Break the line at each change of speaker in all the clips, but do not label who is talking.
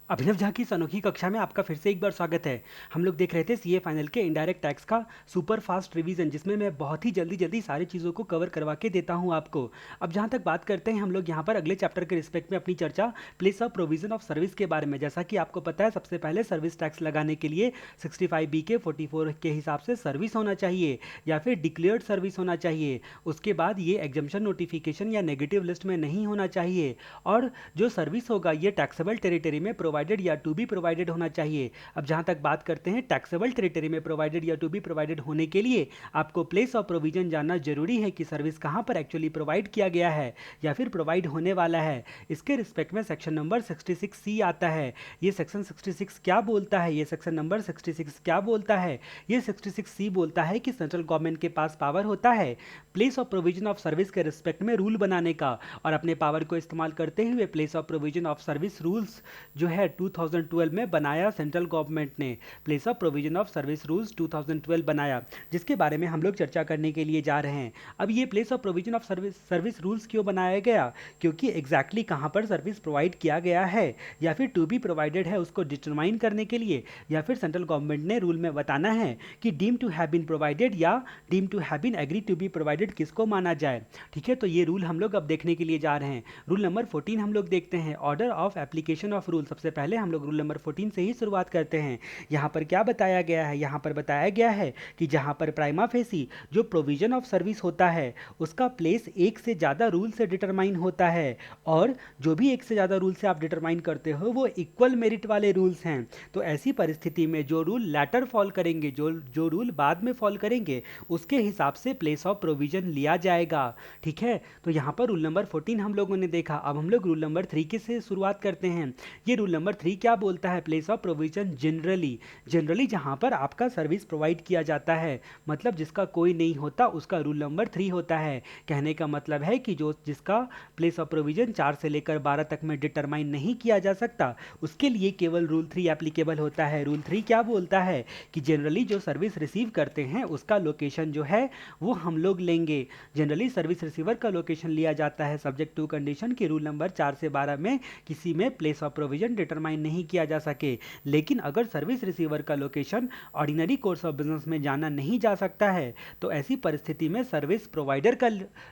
अभिनव झा की इस अनोखी कक्षा में आपका फिर से एक बार स्वागत है। हम लोग देख रहे थे सीए फाइनल के इनडायरेक्ट टैक्स का सुपर फास्ट रिवीजन, जिसमें मैं बहुत ही जल्दी जल्दी सारी चीज़ों को कवर करवा के देता हूं आपको। अब जहां तक बात करते हैं हम लोग यहाँ पर अगले चैप्टर के रिस्पेक्ट में अपनी चर्चा place of provision of service के बारे में। जैसा कि आपको पता है, सबसे पहले सर्विस टैक्स लगाने के लिए 65B के 44 के हिसाब से सर्विस होना चाहिए या फिर डिक्लेयर्ड सर्विस होना चाहिए। उसके बाद ये एग्जम्पशन नोटिफिकेशन या नेगेटिव लिस्ट में नहीं होना चाहिए, और जो सर्विस होगा ये टैक्सेबल टेरिटरी में प्रोवाइडेड या टू बी प्रोवाइडेड होना चाहिए। अब जहां तक बात करते हैं टैक्सेबल टेरिटरी में प्रोवाइडेड या टू बी प्रोवाइडेड होने के लिए आपको प्लेस ऑफ प्रोविजन जानना जरूरी है कि सर्विस कहां पर एक्चुअली प्रोवाइड किया गया है या फिर प्रोवाइड होने वाला है। इसके रिस्पेक्ट में सेक्शन नंबर 66C आता है। ये सेक्शन 66 क्या बोलता है? ये सेक्शन नंबर 66 क्या बोलता है? ये 66C बोलता है कि सेंट्रल गवर्नमेंट के पास पावर होता है place of provision of service के रिस्पेक्ट में रूल बनाने का, और अपने पावर को इस्तेमाल करते हुए place of provision of service rules जो है 2012 में बनाया सेंट्रल गवर्नमेंट ने। Place of provision of service rules 2012 बनाया, जिसके बारे में हम लोग चर्चा करने के लिए जा रहे हैं। अब ये place of provision of service rules क्यों बनाया गया? क्योंकि एग्जैक्टली कहाँ पर सर्विस प्रोवाइड किया गया है या फिर टू बी प्रोवाइडेड है उसको डिटरमाइन करने के लिए, या फिर सेंट्रल गवर्नमेंट ने रूल में बताना है कि deem to have been provided या deem to have been agree to be provided किसको माना जाए। ठीक है, तो ये रूल हम लोग अब देखने के लिए जा रहे हैं। रूल नंबर 14 हम लोग देखते हैं, order of application of rule. सबसे पहले हम लोग रूल नंबर 14 से ही शुरुआत करते हैं। यहाँ पर क्या बताया गया है? यहाँ पर बताया गया है कि जहाँ पर प्राइमा फेसी जो प्रोविजन ऑफ सर्विस होता है उसका प्लेस एक से ज़्यादा रूल से डिटरमाइन होता है, और जो भी एक से ज़्यादा रूल से आप डिटरमाइन करते हो वो इक्वल मेरिट वाले रूल्स हैं। तो ऐसी परिस्थिति में जो रूल लैटर फॉल करेंगे, जो रूल बाद में फॉल करेंगे, उसके हिसाब से प्लेस ऑफ प्रोविजन लिया जाएगा। ठीक है, तो यहाँ पर रूल नंबर 14 हम लोगों ने देखा। अब हम लोग रूल नंबर 3 के से शुरुआत करते हैं। ये रूल नंबर 3 क्या बोलता है? प्लेस ऑफ प्रोविजन जनरली जहाँ पर आपका सर्विस प्रोवाइड किया जाता है, मतलब जिसका कोई नहीं होता, उसका रूल नंबर 3 होता है। कहने का मतलब है कि जिसका प्लेस ऑफ प्रोविजन 4 से लेकर 12 तक में डिटरमाइन नहीं किया जा सकता, उसके लिए केवल रूल 3 एप्लीकेबल होता है। रूल 3 क्या बोलता है कि जनरली जो सर्विस रिसीव करते हैं उसका लोकेशन जो है वो हम लोग लेंगे। जनरली सर्विस रिसीवर का लोकेशन लिया जाता है सब्जेक्ट टू कंडीशन कि रूल नंबर 4 से 12 में किसी में प्लेस ऑफ प्रोविजन डिटरमाइन नहीं किया जा सके। लेकिन अगर सर्विस रिसीवर का location ordinary course of business में जाना नहीं जा सकता है, तो ऐसी परिस्थिति में सर्विस प्रोवाइडर का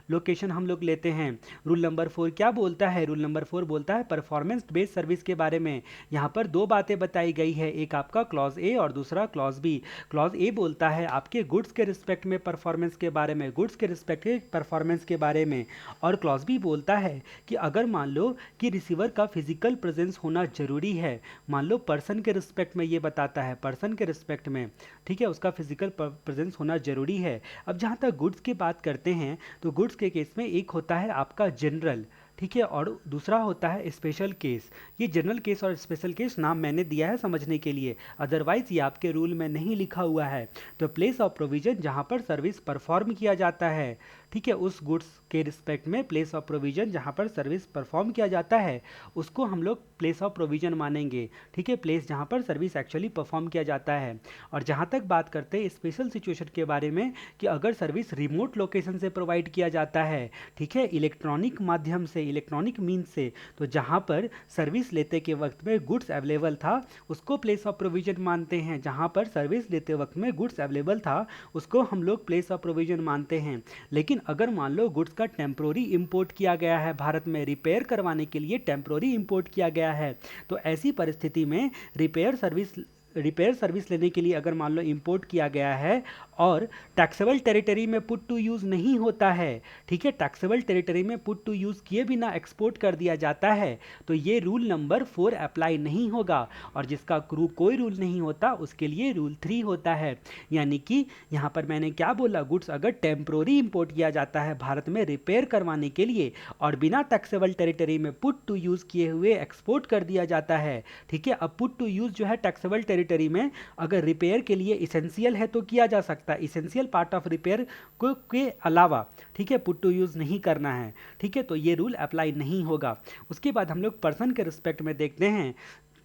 लोकेशन हम लोग लेते हैं। रूल नंबर 4 क्या बोलता है? रूल नंबर 4 बोलता है परफॉर्मेंस बेस्ड सर्विस के बारे में। यहाँ पर दो बातें बताई गई है, एक आपका क्लॉज ए और दूसरा क्लॉज बी। क्लॉज ए बोलता है आपके गुड्स के रिस्पेक्ट में परफॉर्मेंस के बारे में, गुड्स के रिस्पेक्ट में परफॉर्मेंस के बारे में, और क्लॉज बी बोलता है कि अगर मान लो कि रिसीवर का फिजिकल प्रेजेंस होना जरूरी है, मान लो पर्सन के रिस्पेक्ट में ये बताता है, पर्सन के रिस्पेक्ट में, ठीक है, उसका फिजिकल प्रेजेंस होना जरूरी है। अब जहाँ तक गुड्स की बात करते हैं तो गुड्स के केस में एक होता है आपका जनरल, ठीक है, और दूसरा होता है स्पेशल केस। ये जनरल केस और स्पेशल केस नाम मैंने दिया है समझने के लिए, अदरवाइज ये आपके रूल में नहीं लिखा हुआ है। तो प्लेस ऑफ प्रोविजन जहाँ पर सर्विस परफॉर्म किया जाता है, ठीक है, उस गुड्स के रिस्पेक्ट में प्लेस ऑफ प्रोविजन जहाँ पर सर्विस परफॉर्म किया जाता है उसको हम लोग प्लेस ऑफ प्रोविजन मानेंगे। ठीक है, प्लेस जहाँ पर सर्विस एक्चुअली परफॉर्म किया जाता है। और जहाँ तक बात करते हैं स्पेशल सिचुएशन के बारे में कि अगर सर्विस रिमोट लोकेशन से प्रोवाइड किया जाता है, ठीक है, इलेक्ट्रॉनिक माध्यम से, इलेक्ट्रॉनिक मीन्स से, तो जहाँ पर सर्विस लेते के वक्त में गुड्स अवेलेबल था उसको प्लेस ऑफ प्रोविजन मानते हैं। जहाँ पर सर्विस लेते वक्त में गुड्स अवेलेबल था उसको हम लोग प्लेस ऑफ प्रोविजन मानते हैं। लेकिन अगर मान लो गुड्स का टेम्प्रोरी इंपोर्ट किया गया है, भारत में रिपेयर करवाने के लिए टेम्प्रोरी इंपोर्ट किया गया है, तो ऐसी परिस्थिति में रिपेयर सर्विस लेने के लिए अगर मान लो इंपोर्ट किया गया है और टैक्सेबल टेरिटरी में पुट टू यूज़ नहीं होता है, ठीक है, टैक्सेबल टेरिटरी में पुट टू यूज़ किए बिना एक्सपोर्ट कर दिया जाता है, तो ये रूल नंबर 4 अप्लाई नहीं होगा। और जिसका कोई रूल नहीं होता उसके लिए रूल 3 होता है। यानी कि यहाँ पर मैंने क्या बोला, गुड्स अगर टेम्प्रोरी इंपोर्ट किया जाता है भारत में रिपेयर करवाने के लिए और बिना टैक्सेबल टेरिटरी में पुट टू यूज़ किए हुए एक्सपोर्ट कर दिया जाता है, ठीक है। अब पुट टू यूज़ जो है टैक्सेबल टेरिटरी में अगर रिपेयर के लिए इसेंशियल है तो किया जा सकता है, इसेंशियल पार्ट ऑफ रिपेयर को के अलावा, ठीक है, पुट टू यूज़ नहीं करना है, ठीक है, तो ये रूल अप्लाई नहीं होगा। उसके बाद हम लोग पर्सन के रिस्पेक्ट में देखते हैं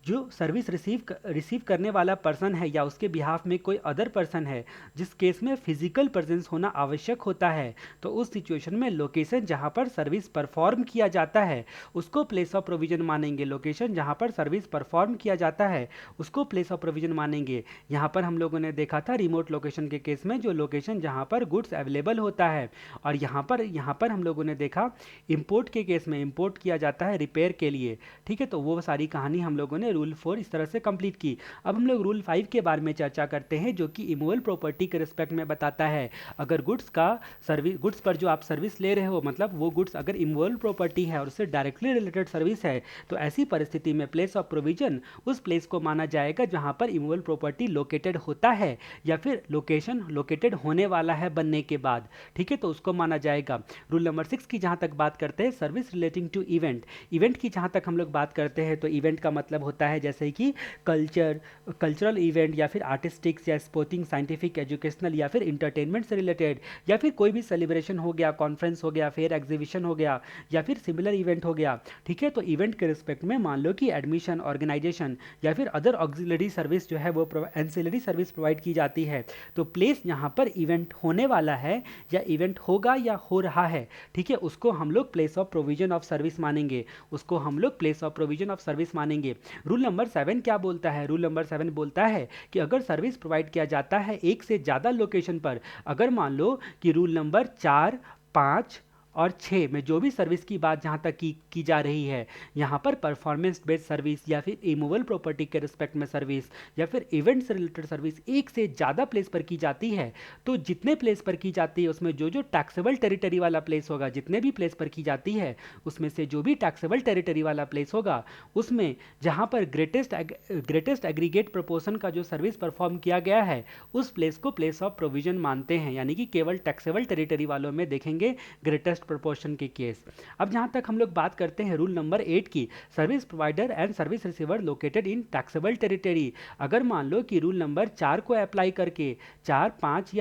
जो सर्विस रिसीव करने वाला पर्सन है या उसके बिहाफ में कोई अदर पर्सन है, जिस केस में फिजिकल प्रेजेंस होना आवश्यक होता है, तो उस सिचुएशन में लोकेशन जहां पर सर्विस परफॉर्म किया जाता है उसको प्लेस ऑफ प्रोविजन मानेंगे। लोकेशन जहां पर सर्विस परफॉर्म किया जाता है उसको प्लेस ऑफ प्रोविजन मानेंगे। यहां पर हम लोगों ने देखा था रिमोट लोकेशन के केस में जो लोकेशन जहां पर गुड्स अवेलेबल होता है, और यहां पर हम लोगों ने देखा इंपोर्ट के केस में इंपोर्ट किया जाता है रिपेयर के लिए। ठीक है, तो वो सारी कहानी हम लोगों ने रूल 4 इस तरह से कंप्लीट की। अब हम लोग रूल 5 के बारे में चर्चा करते हैं, जो कि इमूवेबल प्रॉपर्टी के रिस्पेक्ट में बताता है। अगर गुड्स पर जो आप सर्विस ले रहे हो, मतलब वो गुड्स अगर इमूवेबल प्रॉपर्टी है और उससे डायरेक्टली रिलेटेड सर्विस है, तो ऐसी परिस्थिति में प्लेस ऑफ प्रोविजन उस प्लेस को माना जाएगा जहां पर इमूवेबल प्रॉपर्टी लोकेटेड होता है या फिर लोकेशन लोकेटेड होने वाला है बनने के बाद। ठीक है, तो उसको माना जाएगा। रूल नंबर 6 की जहां तक बात करते हैं, सर्विस रिलेटिंग टू इवेंट की जहां तक हम लोग बात करते हैं, तो इवेंट का मतलब होता है जैसे कि कल्चरल इवेंट या फिर आर्टिस्टिक्स या स्पोर्टिंग, साइंटिफिक, एजुकेशनल या फिर इंटरटेनमेंट से रिलेटेड, या फिर कोई भी सेलिब्रेशन हो गया, कॉन्फ्रेंस हो गया, फेयर एग्जीबिशन हो गया या फिर सिमिलर इवेंट हो गया। ठीक है, तो इवेंट के रिस्पेक्ट में मान लो कि एडमिशन, ऑर्गेनाइजेशन या फिर अदर ऑक्सिलरी सर्विस जो है वो एंसिलरी सर्विस प्रोवाइड की जाती है। तो प्लेस यहाँ पर इवेंट होने वाला है या इवेंट होगा या हो रहा है, ठीक है, उसको हम लोग place of provision of service मानेंगे। उसको हम लोग place of provision of service मानेंगे। रूल नंबर 7 क्या बोलता है? रूल नंबर 7 बोलता है कि अगर सर्विस प्रोवाइड किया जाता है एक से ज़्यादा लोकेशन पर, अगर मान लो कि रूल नंबर 4, 5 और 6 में जो भी सर्विस की बात जहाँ तक की जा रही है, यहाँ पर परफॉर्मेंस बेस्ड सर्विस या फिर इमूवेबल प्रॉपर्टी के रिस्पेक्ट में सर्विस या फिर इवेंट से रिलेटेड सर्विस एक से ज़्यादा प्लेस पर की जाती है, तो जितने प्लेस पर की जाती है उसमें जो जो टैक्सेबल टेरिटरी वाला प्लेस होगा, जितने भी प्लेस पर की जाती है उसमें से जो भी टैक्सेबल टेरिटरी वाला प्लेस होगा, उसमें जहाँ पर ग्रेटेस्ट एग्रीगेट प्रोपोर्शन का जो सर्विस परफॉर्म किया गया है उस प्लेस को प्लेस ऑफ प्रोविजन मानते हैं। यानी कि केवल टैक्सेबल टेरिटरी वालों में देखेंगे ग्रेटेस्ट प्रोपोर्शन के केस। अब जहां तक हम लोग बात करते हैं रूल नंबर 8 की, service provider and service receiver located in taxable territory. अगर मान लो कि रूल नंबर 4 को अप्लाई करके 4, 5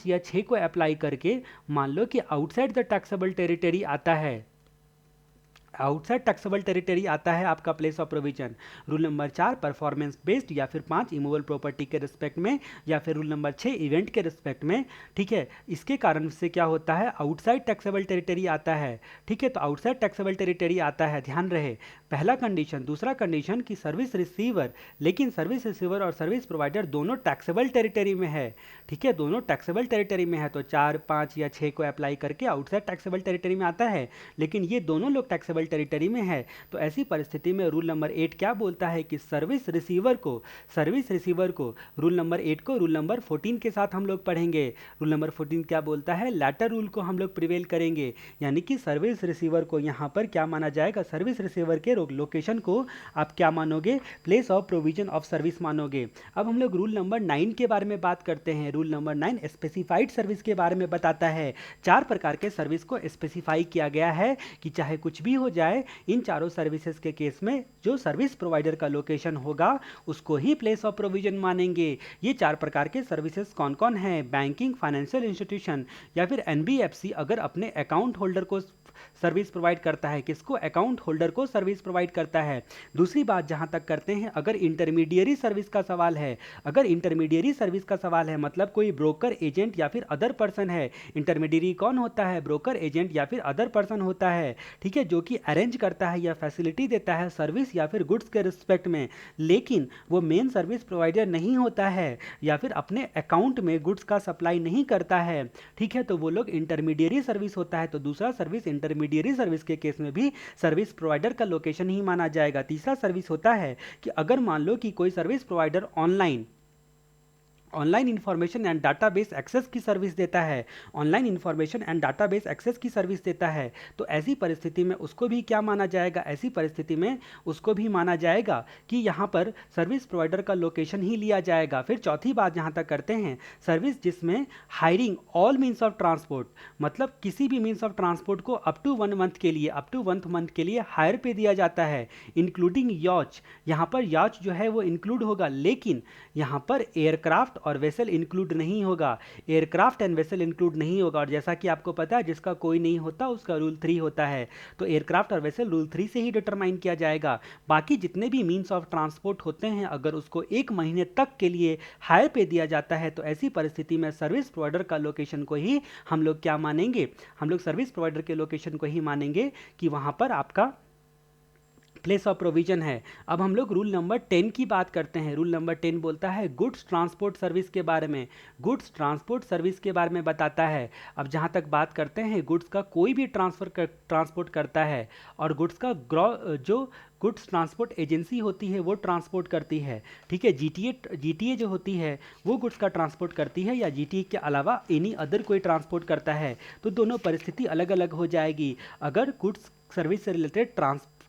या 6 को अप्लाई करके मान लो कि आउटसाइड द टैक्सेबल टेरिटरी आता है, आउटसाइड टैक्सेबल टेरिटरी आता है आपका place of provision. Rule number 4 performance based, या फिर 5 इमूवेबल प्रॉपर्टी के रिस्पेक्ट में, या फिर रूल नंबर 6 इवेंट के रिस्पेक्ट में। ठीक है, इसके कारण से क्या होता है, आउटसाइड टैक्सेबल टेरिटरी आता है। ठीक है, तो आउटसाइड टैक्सेबल टेरिटरी आता है, ध्यान रहे, पहला कंडीशन। दूसरा कंडीशन कि सर्विस रिसीवर, लेकिन सर्विस रिसीवर और सर्विस प्रोवाइडर दोनों टैक्सेबल टेरिटरी में है। ठीक है, दोनों टैक्सेबल टेरिटरी में है, तो 4, 5 या 6 को अप्लाई करके आउटसाइड टैक्सेबल टेरिटरी में आता है, लेकिन ये दोनों लोग टैक्सेबल टेरिटरी में है। तो ऐसी परिस्थिति में रूल नंबर 8 क्या बोलता है कि सर्विस रिसीवर को रूल नंबर 8 को रूल नंबर 14 के साथ हम लोग पढ़ेंगे। रूल नंबर 14 क्या बोलता है, लैटर रूल को हम लोग प्रिवेल करेंगे, यानी कि सर्विस रिसीवर को यहां पर क्या माना जाएगा, सर्विस रिसीवर के लोकेशन को आप क्या मानोगे, place of provision of service मानोगे। अब हम लोग रूल नंबर 9 के बारे में बात करते हैं। रूल नंबर 9 स्पेसिफाइड सर्विस के बारे में बताता है। 4 प्रकार के सर्विस को स्पेसिफाई किया गया है कि चाहे कुछ भी हो जाए, इन चारों सर्विसेज के केस में जो सर्विस प्रोवाइडर का लोकेशन होगा उसको ही प्लेस ऑफ प्रोविजन मानेंगे। ये 4 प्रकार के सर्विसेज कौन कौन हैं? बैंकिंग, फाइनेंशियल इंस्टीट्यूशन या फिर एनबीएफसी अगर अपने अकाउंट होल्डर को सर्विस प्रोवाइड करता है, किसको, अकाउंट होल्डर को सर्विस प्रोवाइड करता है। दूसरी बात जहां तक करते हैं, अगर इंटरमीडियरी सर्विस का सवाल है, अगर इंटरमीडियरी सर्विस का सवाल है मतलब कोई ब्रोकर, एजेंट या फिर अदर पर्सन है। इंटरमीडियरी कौन होता है? ब्रोकर, एजेंट या फिर अदर पर्सन होता है, ठीक है, जो कि अरेंज करता है या फैसिलिटी देता है सर्विस या फिर गुड्स के रिस्पेक्ट में, लेकिन वो मेन सर्विस प्रोवाइडर नहीं होता है या फिर अपने अकाउंट में गुड्स का सप्लाई नहीं करता है। ठीक है, तो वो लोग इंटरमीडियरी सर्विस होता है। तो दूसरा सर्विस इंटरमीडियरी सर्विस के केस में भी सर्विस प्रोवाइडर का लोकेशन ही माना जाएगा। तीसरा सर्विस होता है कि अगर मान लो कि कोई service provider online information and database access की सर्विस देता है, online information and database access की सर्विस देता है, तो ऐसी परिस्थिति में उसको भी क्या माना जाएगा, ऐसी परिस्थिति में उसको भी माना जाएगा कि यहाँ पर सर्विस प्रोवाइडर का लोकेशन ही लिया जाएगा। फिर चौथी बात जहाँ तक करते हैं, सर्विस जिसमें hiring all means of transport, मतलब किसी भी मीन्स ऑफ ट्रांसपोर्ट को अप टू 1 मंथ के लिए हायर पे दिया जाता है, इंक्लूडिंग याच। यहाँ पर याच जो है वो इंक्लूड होगा, लेकिन यहाँ पर एयरक्राफ्ट और वेसल इंक्लूड नहीं होगा, एयरक्राफ्ट एंड वेसल इंक्लूड नहीं होगा। और जैसा कि आपको पता है जिसका कोई नहीं होता उसका रूल 3 होता है, तो एयरक्राफ्ट और वेसल रूल 3 से ही डिटरमाइन किया जाएगा। बाकी जितने भी मीन्स ऑफ ट्रांसपोर्ट होते हैं अगर उसको 1 महीने तक के लिए हायर पे दिया जाता है तो ऐसी परिस्थिति में सर्विस प्रोवाइडर का लोकेशन को ही हम लोग क्या मानेंगे, हम लोग सर्विस प्रोवाइडर के लोकेशन को ही मानेंगे कि वहां पर आपका प्लेस ऑफ प्रोविजन है। अब हम लोग रूल नंबर 10 की बात करते हैं। रूल नंबर 10 बोलता है गुड्स ट्रांसपोर्ट सर्विस के बारे में, गुड्स ट्रांसपोर्ट सर्विस के बारे में बताता है। अब जहाँ तक बात करते हैं गुड्स का कोई भी ट्रांसपोर्ट करता है और गुड्स का जो गुड्स ट्रांसपोर्ट एजेंसी होती है वो ट्रांसपोर्ट करती है, ठीक है। जीटीए जो होती है वो गुड्स का ट्रांसपोर्ट करती है या जीटीए के अलावा एनी अदर कोई ट्रांसपोर्ट करता है, तो दोनों परिस्थिति अलग अलग हो जाएगी। अगर गुड्स सर्विस से रिलेटेड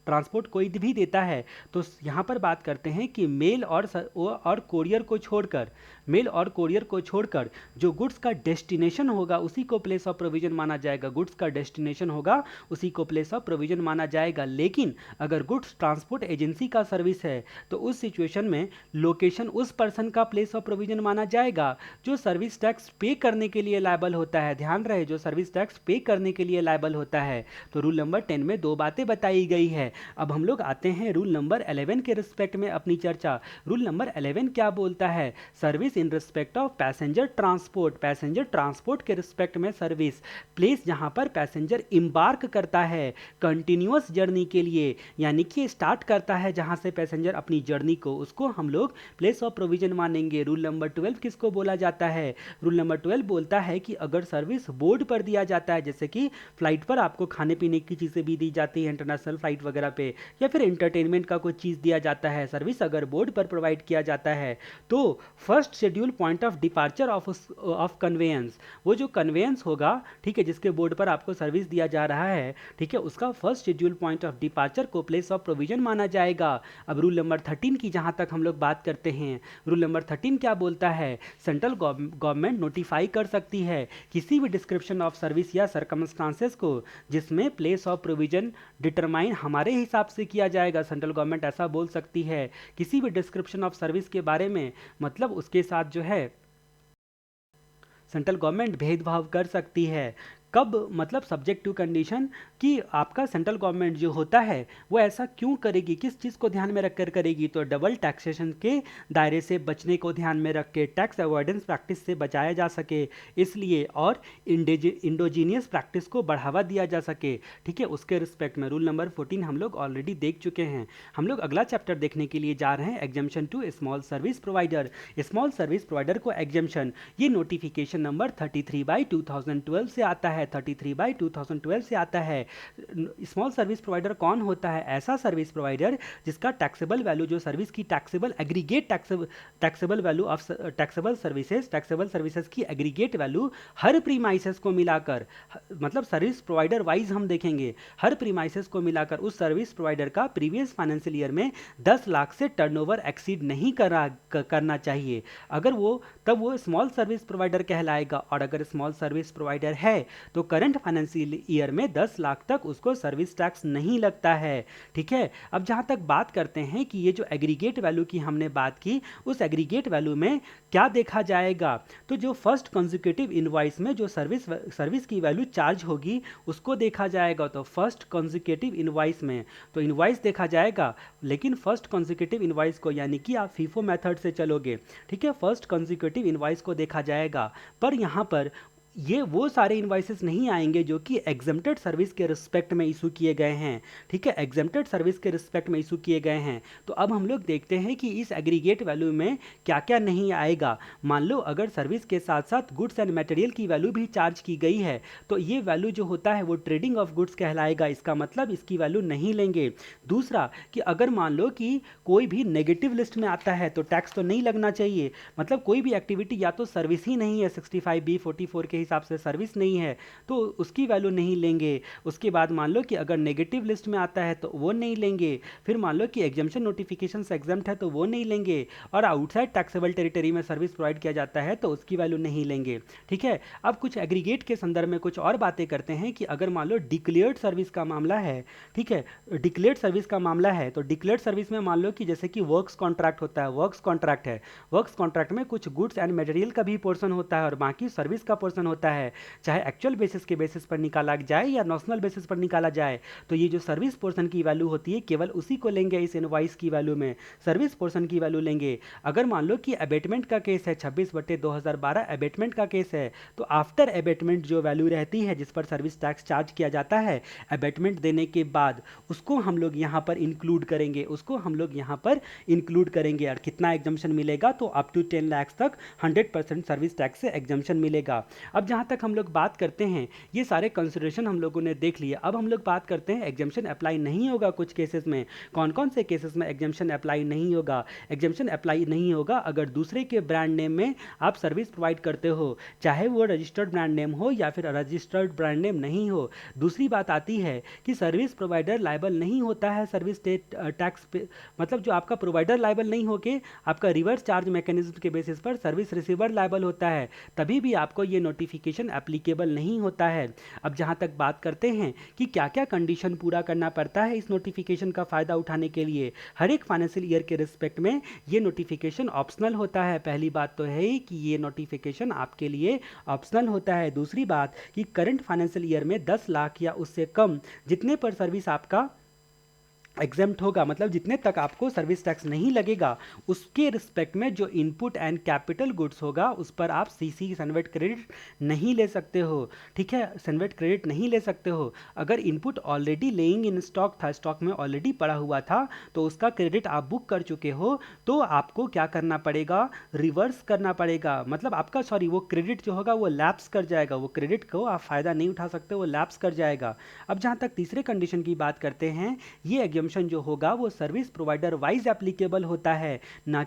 ट्रांसपोर्ट कोई भी देता है तो यहाँ पर बात करते हैं कि मेल और कोरियर को छोड़कर, मेल और कोरियर को छोड़कर जो गुड्स का डेस्टिनेशन होगा उसी को प्लेस ऑफ प्रोविजन माना जाएगा, गुड्स का डेस्टिनेशन होगा उसी को प्लेस ऑफ प्रोविजन माना जाएगा। लेकिन अगर गुड्स ट्रांसपोर्ट एजेंसी का सर्विस है तो उस सिचुएशन में लोकेशन उस पर्सन का प्लेस ऑफ प्रोविजन माना जाएगा जो सर्विस टैक्स पे करने के लिए लायबल होता है। ध्यान रहे, जो सर्विस टैक्स पे करने के लिए लायबल होता है। तो रूल नंबर 10 में दो बातें बताई गई है। अब हम लोग आते हैं रूल नंबर 11 के रिस्पेक्ट में अपनी चर्चा। रूल नंबर 11 क्या बोलता है, service in respect of passenger transport, passenger transport के रिस्पेक्ट में सर्विस, प्लेस जहां पर पैसेंजर इम्बार्क करता है कंटिन्यूअस जर्नी के लिए, यानी कि स्टार्ट करता है जहां से पैसेंजर अपनी जर्नी को, उसको हम लोग प्लेस ऑफ प्रोविजन मानेंगे। रूल नंबर 12 किसको बोला जाता है, रूल नंबर 12 बोलता है कि अगर सर्विस बोर्ड पर दिया जाता है, जैसे कि फ्लाइट पर आपको खाने पीने की चीजें भी दी जाती है इंटरनेशनल फ्लाइट वगैरह पे, या फिर एंटरटेनमेंट का कोई चीज दिया जाता है, सर्विस अगर बोर्ड पर प्रोवाइड किया जाता है तो first schedule point of departure of conveyance, वो जो कन्वेयंस होगा, ठीक है, जिसके बोर्ड पर आपको सर्विस दिया जा रहा है, ठीक है, उसका first schedule point of departure को प्लेस ऑफ प्रोविजन माना जाएगा। अब रूल नंबर 13 की जहां तक हम लोग बात करते हैं, रूल नंबर 13 क्या बोलता है, सेंट्रल गवर्नमेंट नोटिफाई कर सकती है किसी भी डिस्क्रिप्शन ऑफ सर्विस या सर्कमस्टांसेस को जिसमें प्लेस ऑफ प्रोविजन डिटरमाइन हमारे हिसाब से किया जाएगा। सेंट्रल गवर्नमेंट ऐसा बोल सकती है किसी भी डिस्क्रिप्शन ऑफ सर्विस के बारे में, मतलब उसके साथ जो है सेंट्रल गवर्नमेंट भेदभाव कर सकती है। कब, मतलब सब्जेक्ट टू कंडीशन कि आपका सेंट्रल गवर्नमेंट जो होता है वो ऐसा क्यों करेगी, किस चीज़ को ध्यान में रखकर करेगी, तो डबल टैक्सेशन के दायरे से बचने को ध्यान में रख के, टैक्स अवॉइडेंस प्रैक्टिस से बचाया जा सके इसलिए, और इंडोजीनियस प्रैक्टिस को बढ़ावा दिया जा सके, ठीक है, उसके रिस्पेक्ट में। रूल नंबर 14 हम लोग ऑलरेडी देख चुके हैं। हम लोग अगला चैप्टर देखने के लिए जा रहे हैं, exemption to small service provider. Small service provider को एग्जम्पशन, ये नोटिफिकेशन नंबर 33/2012 से आता है, 33/2012 से आता है। स्मॉल सर्विस प्रोवाइडर कौन होता है, ऐसा सर्विस प्रोवाइडर जिसका टैक्सेबल वैल्यू, जो सर्विस की taxable aggregate taxable value of taxable services की एग्रीगेट वैल्यू हर प्रीमाइसेस को मिलाकर, मतलब सर्विस प्रोवाइडर वाइज हम देखेंगे, हर प्रीमाइसेस को मिलाकर उस सर्विस प्रोवाइडर का प्रीवियस फाइनेंशियल ईयर में 10 लाख से टर्नओवर एक्सीड नहीं करना चाहिए। अगर वो, तब वो स्मॉल सर्विस प्रोवाइडर कहलाएगा। और अगर स्मॉल सर्विस प्रोवाइडर है तो करंट फाइनेंशियल ईयर में 10 लाख तक उसको सर्विस टैक्स नहीं लगता है, ठीक है। अब जहां तक बात करते हैं कि ये जो एग्रीगेट वैल्यू की हमने बात की, उस एग्रीगेट वैल्यू में क्या देखा जाएगा, तो जो फर्स्ट कंसेक्यूटिव इनवॉइस में जो सर्विस की वैल्यू चार्ज होगी उसको देखा जाएगा। तो फर्स्ट कंसेक्यूटिव इनवॉइस में तो इनवॉइस देखा जाएगा, लेकिन फर्स्ट कंसेक्यूटिव इनवॉइस को, यानी कि आप फीफो मेथड से चलोगे, ठीक है, फर्स्ट कंसेक्यूटिव इनवॉइस को देखा जाएगा। पर यहाँ पर ये वो सारे इनवॉइसेस नहीं आएंगे जो कि एग्जम्प्टेड सर्विस के रिस्पेक्ट में इशू किए गए हैं, ठीक है, एग्जम्प्टेड सर्विस के रिस्पेक्ट में इशू किए गए हैं। तो अब हम लोग देखते हैं कि इस एग्रीगेट वैल्यू में क्या क्या नहीं आएगा। मान लो अगर सर्विस के साथ साथ गुड्स एंड मटेरियल की वैल्यू भी चार्ज की गई है तो ये वैल्यू जो होता है वो ट्रेडिंग ऑफ गुड्स कहलाएगा, इसका मतलब इसकी वैल्यू नहीं लेंगे। दूसरा कि अगर मान लो कि कोई भी नेगेटिव लिस्ट में आता है तो टैक्स तो नहीं लगना चाहिए, मतलब कोई भी एक्टिविटी या तो सर्विस ही नहीं है 65B 44 के हिसाब से सर्विस नहीं है तो उसकी वैल्यू नहीं लेंगे। उसके बाद मान लो कि अगर नेगेटिव लिस्ट में आता है तो वो नहीं लेंगे। फिर मान लो कि एग्जम्पशन नोटिफिकेशन से एग्जम्प्ट है तो वो नहीं लेंगे। और आउटसाइड टैक्सेबल टेरिटरी में सर्विस प्रोवाइड किया जाता है तो उसकी वैल्यू नहीं लेंगे। ठीक है, अब कुछ एग्रीगेट के संदर्भ में कुछ और बातें करते हैं कि अगर मान लो डिक्लेयर्ड सर्विस का मामला है, ठीक है, डिक्लेयर्ड सर्विस का मामला है तो डिक्लेयर्ड सर्विस में मान लो कि जैसे कि वर्क्स कॉन्ट्रैक्ट होता है, वर्क्स कॉन्ट्रैक्ट है, वर्क्स कॉन्ट्रैक्ट में कुछ गुड्स एंड मटेरियल का भी पोर्शन होता है और बाकी सर्विस का पोर्शन होता है। चाहे एक्चुअल बेसिस के बेसिस पर निकाला जाए या नॉशनल बेसिस पर निकाला जाए तो ये जो सर्विस पोर्शन की वैल्यू होती है केवल उसी को लेंगे इस इनवॉइस की वैल्यू में, सर्विस पोर्शन की वैल्यू लेंगे। अगर मान लो कि अबेटमेंट का केस है 26/2012 अबेटमेंट का केस है तो आफ्टर अबेटमेंट जो वैल्यू रहती है जिस पर सर्विस टैक्स चार्ज किया जाता है अबेटमेंट देने के बाद उसको हम लोग यहाँ पर इंक्लूड करेंगे, उसको हम लोग यहाँ पर इंक्लूड करेंगे। और कितना एग्जम्पशन मिलेगा तो अप टू 10 लाख तक 100% सर्विस टैक्स से एग्जम्पशन मिलेगा। अब जहाँ तक हम लोग बात करते हैं ये सारे कंसिडरेशन हम लोगों ने देख लिए। अब हम लोग बात करते हैं एग्जम्पशन अप्लाई नहीं होगा कुछ केसेस में। कौन कौन से केसेस में एग्जम्पशन अप्लाई नहीं होगा? एग्जम्पशन अप्लाई नहीं होगा अगर दूसरे के ब्रांड नेम में आप सर्विस प्रोवाइड करते हो, चाहे वो रजिस्टर्ड ब्रांड नेम हो या फिर रजिस्टर्ड ब्रांड नेम नहीं हो। दूसरी बात आती है कि सर्विस प्रोवाइडर लायबल नहीं होता है सर्विस टैक्स पे, मतलब जो आपका प्रोवाइडर लायबल नहीं होके आपका रिवर्स चार्ज मैकेनिज्म के बेसिस पर सर्विस रिसीवर लायबल होता है, तभी भी आपको ये नोटिफिकेशन एप्लीकेबल नहीं होता है। अब जहाँ तक बात करते हैं कि क्या क्या कंडीशन पूरा करना पड़ता है इस नोटिफिकेशन का फ़ायदा उठाने के लिए, हर एक फाइनेंशियल ईयर के रिस्पेक्ट में ये नोटिफिकेशन ऑप्शनल होता है। पहली बात तो है कि ये नोटिफिकेशन आपके लिए ऑप्शनल होता है। दूसरी बात कि करंट फाइनेंशियल ईयर में 10 लाख या उससे कम जितने पर सर्विस आपका एग्जेम्प्ट होगा, मतलब जितने तक आपको सर्विस टैक्स नहीं लगेगा उसके रिस्पेक्ट में जो इनपुट एंड कैपिटल गुड्स होगा उस पर आप सीसी सनवेट क्रेडिट नहीं ले सकते हो। ठीक है, सनवेट क्रेडिट नहीं ले सकते हो। अगर input already laying in stock था, स्टॉक में ऑलरेडी पड़ा हुआ था तो उसका क्रेडिट आप बुक कर चुके हो तो आपको क्या करना पड़ेगा, रिवर्स करना पड़ेगा। मतलब आपका वो क्रेडिट जो होगा वो लैप्स कर जाएगा, वो क्रेडिट को आप फायदा नहीं उठा सकते, वो लैप्स कर जाएगा। अब जहाँ तक तीसरे कंडीशन की बात करते हैं, ये एग्जम्पशन जो होगा वो सर्विस प्रोवाइडर वाइज एप्लीकेबल होता है, ना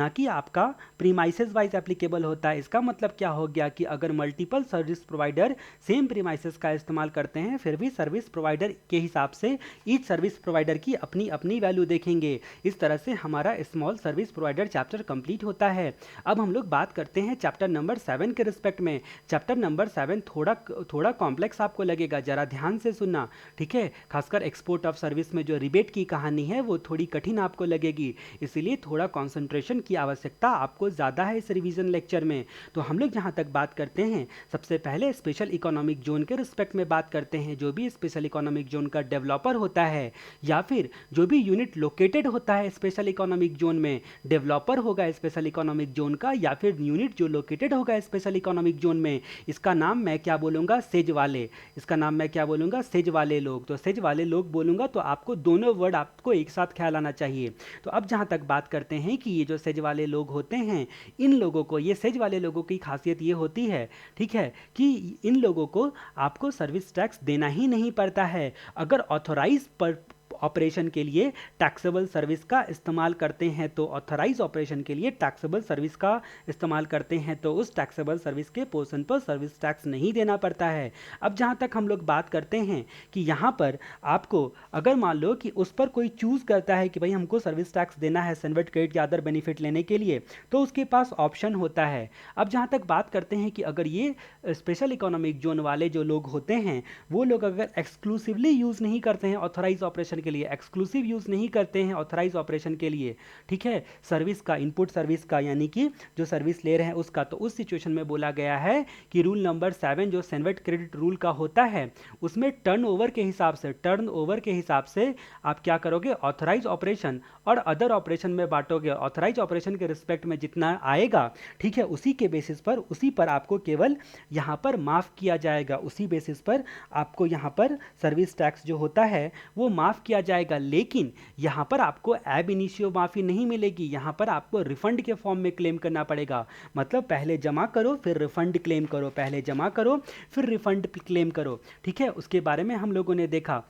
कि आपका प्रीमाइसेस वाइज एप्लीकेबल होता है। इसका मतलब क्या हो गया कि अगर multiple service provider same premises का इस्तेमाल करते हैं फिर भी सर्विस प्रोवाइडर के हिसाब से ईच सर्विस प्रोवाइडर की अपनी अपनी वैल्यू देखेंगे। इस तरह से हमारा small service provider chapter complete होता है। अब हम लोग बात करते हैं चैप्टर नंबर 7 के रिस्पेक्ट में। चैप्टर नंबर 7 थोड़ा कॉम्प्लेक्स आपको लगेगा, जरा ध्यान से सुनना। ठीक है, खासकर एक्सपोर्ट ऑफ सर्विस में जो रिबेट की कहानी है वो थोड़ी कठिन आपको लगेगी, इसीलिए थोड़ा कंसंट्रेशन की आवश्यकता आपको ज़्यादा है इस रिवीजन लेक्चर में। तो हम लोग जहाँ तक बात करते हैं सबसे पहले स्पेशल इकोनॉमिक जोन के रिस्पेक्ट में बात करते हैं। जो भी स्पेशल इकोनॉमिक जोन का डेवलपर होता है या फिर जो भी यूनिट लोकेटेड होता है स्पेशल इकोनॉमिक जोन में, डेवलपर होगा स्पेशल इकोनॉमिक जोन का या फिर यूनिट जो लोकेटेड होगा स्पेशल इकोनॉमिक जोन में, इसका नाम मैं क्या बोलूँगा, सेज वाले। इसका नाम मैं क्या बोलूँगा, सेज वाले लोग। तो सेज वाले लोग बोलूँगा तो आपको दोनों वर्ड आपको एक साथ ख्याल आना चाहिए। तो अब जहाँ तक बात करते हैं कि ये जो सेज वाले लोग होते हैं, इन लोगों को, ये सेज वाले लोगों की खासियत ये होती है, ठीक है, कि इन लोगों को आपको सर्विस टैक्स देना ही नहीं पड़ता है। अगर ऑथोराइज पर ऑपरेशन के लिए टैक्सेबल सर्विस का इस्तेमाल करते हैं तो ऑथराइज ऑपरेशन के लिए टैक्सेबल सर्विस का इस्तेमाल करते हैं तो उस टैक्सेबल सर्विस के पोर्शन पर सर्विस टैक्स नहीं देना पड़ता है। अब जहाँ तक हम लोग बात करते हैं कि यहाँ पर आपको अगर मान लो कि उस पर कोई चूज़ करता है कि भाई हमको सर्विस टैक्स देना है सनवेट क्रेडिट या अदर बेनिफिट लेने के लिए, तो उसके पास ऑप्शन होता है। अब जहाँ तक बात करते हैं कि अगर ये स्पेशल इकोनॉमिक जोन वाले जो लोग होते हैं वो लोग अगर एक्सक्लूसिवली यूज़ नहीं करते हैं ऑथराइज ऑपरेशन के लिए, एक्सक्लूसिव यूज़ नहीं करते हैं ऑथराइज ऑपरेशन के लिए, ठीक है, सर्विस का, इनपुट सर्विस का, यानी कि जो सर्विस ले रहे हैं उसका, तो उस सिचुएशन में बोला गया है कि रूल नंबर 7 जो सनवेट क्रेडिट रूल का होता है उसमें टर्नओवर के हिसाब से आप क्या करोगे, ऑथराइज ऑपरेशन और अदर ऑपरेशन में बांटोगे। ऑथराइज ऑपरेशन के रिस्पेक्ट में जितना आएगा, ठीक है, उसी के बेसिस पर, उसी पर आपको केवल यहाँ पर माफ़ किया जाएगा, उसी बेसिस पर आपको यहाँ पर सर्विस टैक्स जो होता है वो माफ़ किया जाएगा। लेकिन यहाँ पर आपको एब इनिशियो माफ़ी नहीं मिलेगी, यहाँ पर आपको रिफंड के फॉर्म में क्लेम करना पड़ेगा। मतलब पहले जमा करो फिर रिफंड क्लेम करो, पहले जमा करो फिर रिफंड क्लेम करो, ठीक है। उसके बारे में हम लोगों ने देखा।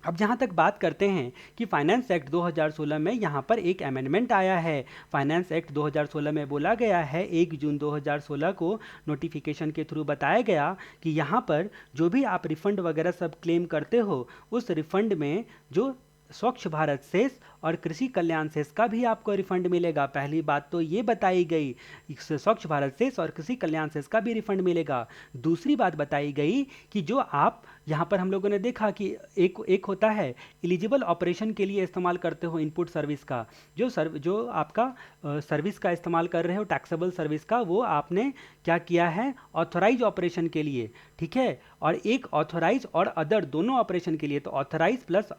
अब जहाँ तक बात करते हैं कि फाइनेंस एक्ट 2016 में यहाँ पर एक अमेंडमेंट आया है। फाइनेंस एक्ट 2016 में बोला गया है 1 जून 2016 को नोटिफिकेशन के थ्रू बताया गया कि यहाँ पर जो भी आप रिफंड वगैरह सब क्लेम करते हो, उस रिफंड में जो स्वच्छ भारत सेस और कृषि कल्याण सेस का भी आपको रिफंड मिलेगा। पहली बात तो ये बताई गई, स्वच्छ भारत सेस और कृषि कल्याण सेस का भी रिफंड मिलेगा। दूसरी बात बताई गई कि जो आप यहाँ पर हम लोगों ने देखा कि एक होता है एलिजिबल ऑपरेशन के लिए इस्तेमाल करते हो इनपुट सर्विस का, जो आपका सर्विस का इस्तेमाल कर रहे हो टैक्सेबल सर्विस का, वो आपने क्या किया है ऑथोराइज ऑपरेशन के लिए, ठीक है। और एक ऑथोराइज और अदर दोनों ऑपरेशन के लिए, तो ऑथोराइज प्लस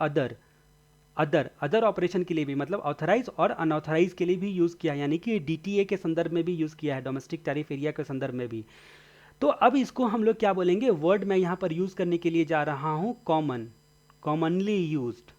अदर ऑपरेशन के लिए भी, मतलब ऑथराइज और अनऑथराइज के लिए भी यूज़ किया, यानी कि डीटीए के संदर्भ में भी यूज़ किया है, डोमेस्टिक टैरिफ एरिया के संदर्भ में भी। तो अब इसको हम लोग क्या बोलेंगे, वर्ड मैं यहाँ पर यूज़ करने के लिए जा रहा हूँ कॉमनली यूज्ड।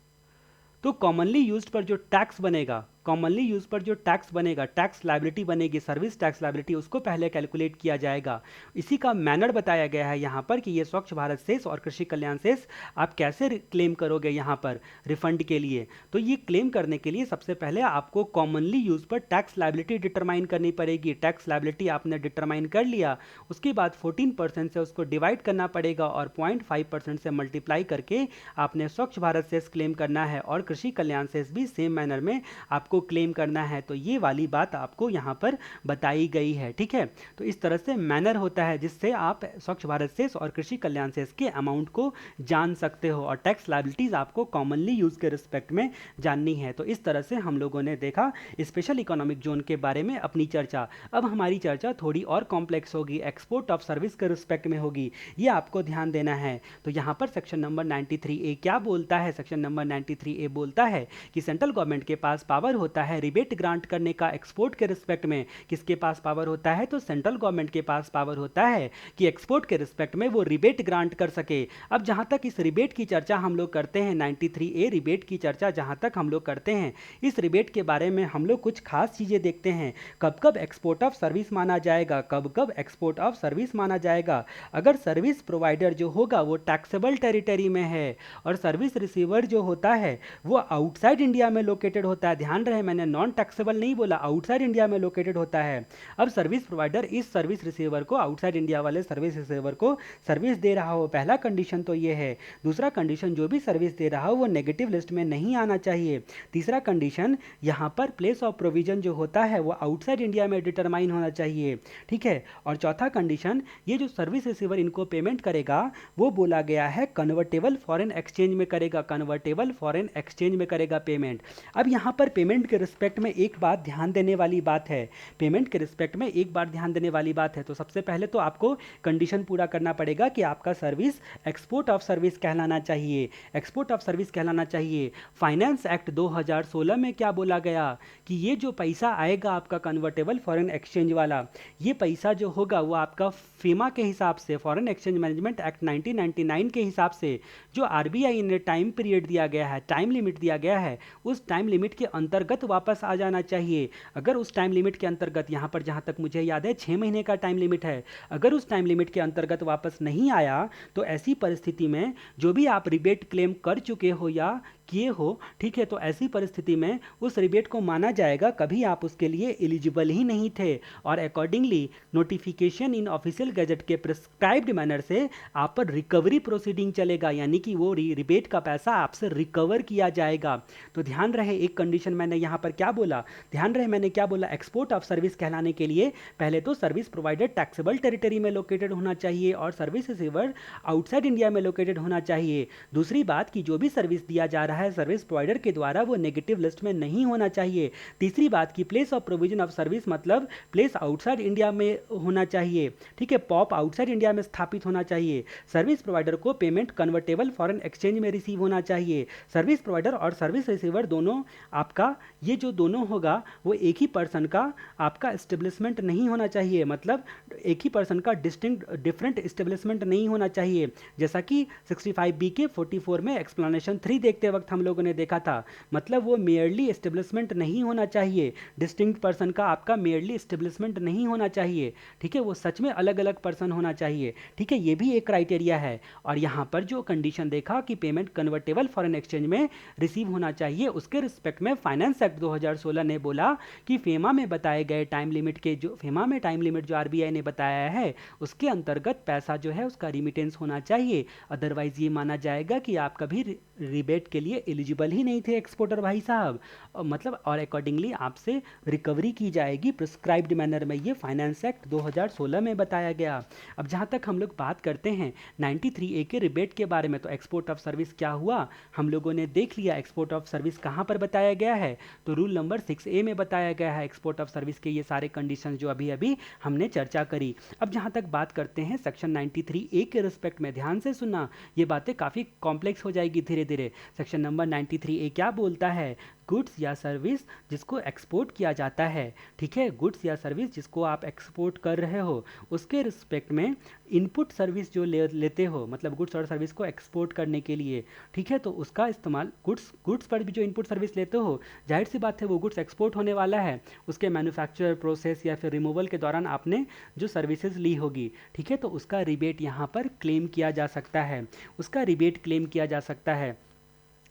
तो कॉमनली यूज्ड पर जो टैक्स बनेगा, कॉमनली यूज पर जो टैक्स बनेगा, टैक्स लायबिलिटी बनेगी, सर्विस टैक्स लायबिलिटी, उसको पहले कैलकुलेट किया जाएगा। इसी का मैनर बताया गया है यहाँ पर कि ये स्वच्छ भारत सेस और कृषि कल्याण सेस आप कैसे क्लेम करोगे यहाँ पर रिफंड के लिए। तो ये क्लेम करने के लिए सबसे पहले आपको कॉमनली यूज पर टैक्स लायबिलिटी डिटरमाइन करनी पड़ेगी। टैक्स लायबिलिटी आपने डिटरमाइन कर लिया, उसके बाद 14% से उसको डिवाइड करना पड़ेगा और 0.5% से मल्टीप्लाई करके आपने स्वच्छ भारत सेस क्लेम करना है और कृषि कल्याण सेस भी सेम मैनर में आपको क्लेम करना है। तो ये वाली बात आपको यहाँ पर बताई गई है, ठीक है। तो इस तरह से मैनर होता है जिससे आप स्वच्छ भारत सेस और कृषि कल्याण सेस के अमाउंट को जान सकते हो और टैक्स लायबिलिटीज आपको कॉमनली यूज के रिस्पेक्ट में जाननी है। तो इस तरह से हम लोगों ने देखा स्पेशल इकोनॉमिक जोन के बारे में अपनी चर्चा। अब हमारी चर्चा थोड़ी और कॉम्प्लेक्स होगी, एक्सपोर्ट ऑफ सर्विस के रिस्पेक्ट में होगी, ये आपको ध्यान देना है। तो यहाँ पर सेक्शन नंबर 93A क्या बोलता है, सेक्शन नंबर 93A बोलता है कि सेंट्रल गवर्नमेंट के पास पावर होता है रिबेट ग्रांट करने का एक्सपोर्ट के रिस्पेक्ट में। किसके पास पावर होता है, तो सेंट्रल गवर्नमेंट के पास पावर होता है कि एक्सपोर्ट के रिस्पेक्ट में वो रिबेट ग्रांट कर सके। अब जहां तक इस रिबेट की चर्चा हम लोग करते हैं, 93A रिबेट की चर्चा जहां तक हम लोग करते हैं, इस रिबेट के बारे में हम लोग कुछ खास चीजें देखते हैं। कब कब एक्सपोर्ट ऑफ सर्विस माना जाएगा, कब कब एक्सपोर्ट ऑफ सर्विस माना जाएगा। अगर सर्विस प्रोवाइडर जो होगा वो टैक्सेबल टेरिटरी में है और सर्विस रिसीवर जो होता है वो आउटसाइड इंडिया में लोकेटेड होता है। ध्यान रहे मैंने नॉन टैक्सेबल नहीं बोला, आउटसाइड इंडिया में लोकेटेड होता है। अब सर्विस प्रोवाइडर इस सर्विस रिसीवर को, आउटसाइड इंडिया वाले सर्विस रिसीवर को सर्विस दे रहा हो, पहला कंडीशन तो ये है। दूसरा कंडीशन, जो भी सर्विस दे रहा हो वो नेगेटिव लिस्ट में नहीं आना चाहिए। तीसरा कंडीशन, यहाँ पर प्लेस ऑफ प्रोविजन जो होता है वो आउटसाइड इंडिया में डिटरमाइन होना चाहिए, ठीक है। और चौथा कंडीशन, ये जो सर्विस रिसीवर इनको पेमेंट करेगा वो बोला गया है कन्वर्टेबल फॉरेन एक्सचेंज में करेगा, कन्वर्टेबल फॉरेन एक्सचेंज में करेगा पेमेंट। अब यहाँ पर पेमेंट के रिस्पेक्ट में एक बात ध्यान देने वाली बात है, पेमेंट के रिस्पेक्ट में एक बात ध्यान देने वाली बात है। तो सबसे पहले तो आपको कंडीशन पूरा करना पड़ेगा कि आपका सर्विस एक्सपोर्ट ऑफ सर्विस कहलाना चाहिए, एक्सपोर्ट ऑफ सर्विस कहलाना चाहिए। फाइनेंस एक्ट 2016 में क्या बोला गया कि ये जो पैसा आएगा आपका कन्वर्टेबल फॉरेन एक्सचेंज वाला, ये पैसा जो होगा वो आपका फीमा के हिसाब से, फॉरेन एक्सचेंज मैनेजमेंट एक्ट 1999 के हिसाब से, जो आरबीआई ने टाइम पीरियड दिया गया है, टाइम लिमिट दिया गया है, उस टाइम लिमिट के अंतर्गत वापस आ जाना चाहिए। अगर उस टाइम लिमिट के अंतर्गत, यहाँ पर जहाँ तक मुझे याद है 6 महीने का टाइम लिमिट है, अगर उस टाइम लिमिट के अंतर्गत वापस नहीं आया तो ऐसी परिस्थिति में जो भी आप रिबेट क्लेम कर चुके हो या किए हो, ठीक है, तो ऐसी परिस्थिति में उस रिबेट को माना जाएगा कभी आप उसके लिए एलिजिबल ही नहीं थे और अकॉर्डिंगली नोटिफिकेशन इन ऑफिशियल गैजेट के प्रिस्क्राइब्ड मैनर से आप पर रिकवरी प्रोसीडिंग चलेगा, यानी कि वो रिबेट का पैसा आपसे रिकवर किया जाएगा। तो ध्यान रहे एक कंडीशन मैंने यहाँ पर क्या बोला, ध्यान रहे मैंने क्या बोला, एक्सपोर्ट ऑफ सर्विस कहलाने के लिए पहले तो सर्विस प्रोवाइडर टैक्सेबल टेरिटरी में लोकेटेड होना चाहिए और सर्विस रिसीवर आउटसाइड इंडिया में लोकेटेड होना चाहिए। दूसरी बात कि जो भी सर्विस दिया जा रहा है सर्विस प्रोवाइडर के द्वारा वो नेगेटिव लिस्ट में नहीं होना चाहिए। तीसरी बात की place of provision of service मतलब प्लेस आउटसाइड इंडिया में होना चाहिए, ठीक है, पॉप आउटसाइड इंडिया में स्थापित होना चाहिए। सर्विस प्रोवाइडर को पेमेंट कन्वर्टेबल फॉरेन एक्सचेंज में रिसीव होना चाहिए। सर्विस प्रोवाइडर और सर्विस रिसीवर दोनों आपका, ये जो दोनों होगा वो एक ही पर्सन का आपका एस्टेब्लिशमेंट नहीं होना चाहिए, मतलब एक ही पर्सन का डिफरेंट एस्टेब्लिशमेंट नहीं होना चाहिए, जैसा कि 65B के 44 में एक्सप्लेनेशन 3 देखते वक्त वक्त हम लोगों ने देखा था। मतलब वो मेयरली एस्टेब्लिशमेंट नहीं होना चाहिए, डिस्टिंक्ट पर्सन का आपका मेयरली एस्टेब्लिशमेंट नहीं होना चाहिए, ठीक है, वो सच में अलग अलग पर्सन होना चाहिए, ठीक है, ये भी एक क्राइटेरिया है। और यहाँ पर जो कंडीशन देखा कि पेमेंट कन्वर्टेबल फॉरेन एक्सचेंज में रिसीव होना चाहिए, उसके रिस्पेक्ट में फाइनेंस एक्ट 2016 ने बोला कि फेमा में बताए गए टाइम लिमिट के जो फेमा में टाइम लिमिट जो आरबीआई ने बताया है उसके अंतर्गत पैसा जो है उसका रिमिटेंस होना चाहिए, अदरवाइज ये माना जाएगा कि आप कभी रिबेट के लिए एलिजिबल ही नहीं थे एक्सपोर्टर भाई साहब, मतलब और अकॉर्डिंगली आपसे रिकवरी की जाएगी प्रिस्क्राइब्ड मैनर में, ये फाइनेंस एक्ट 2016 में बताया गया। अब जहाँ तक हम लोग बात करते हैं 93A के रिबेट के बारे में, तो एक्सपोर्ट ऑफ सर्विस क्या हुआ हम लोगों ने देख लिया। एक्सपोर्ट ऑफ सर्विस कहाँ पर बताया गया है, तो रूल नंबर 6A में बताया गया है एक्सपोर्ट ऑफ सर्विस के ये सारे कंडीशंस जो अभी अभी हमने चर्चा करी। अब जहाँ तक बात करते हैं सेक्शन 93A के रिस्पेक्ट में, ध्यान से सुनना, ये बातें काफ़ी कॉम्प्लेक्स हो जाएगी धीरे धीरे। सेक्शन नंबर 93A क्या बोलता है, गुड्स या सर्विस जिसको एक्सपोर्ट किया जाता है, ठीक है, गुड्स या सर्विस जिसको आप एक्सपोर्ट कर रहे हो उसके रिस्पेक्ट में इनपुट सर्विस जो लेते हो, मतलब गुड्स और सर्विस को एक्सपोर्ट करने के लिए, ठीक है, तो उसका इस्तेमाल गुड्स पर भी जो इनपुट सर्विस लेते हो, जाहिर सी बात है वो गुड्स एक्सपोर्ट होने वाला है, उसके मैन्युफैक्चर प्रोसेस या फिर रिमूवल के दौरान आपने जो सर्विसेज ली होगी, ठीक है, तो उसका रिबेट यहाँ पर क्लेम किया जा सकता है, उसका रिबेट क्लेम किया जा सकता है।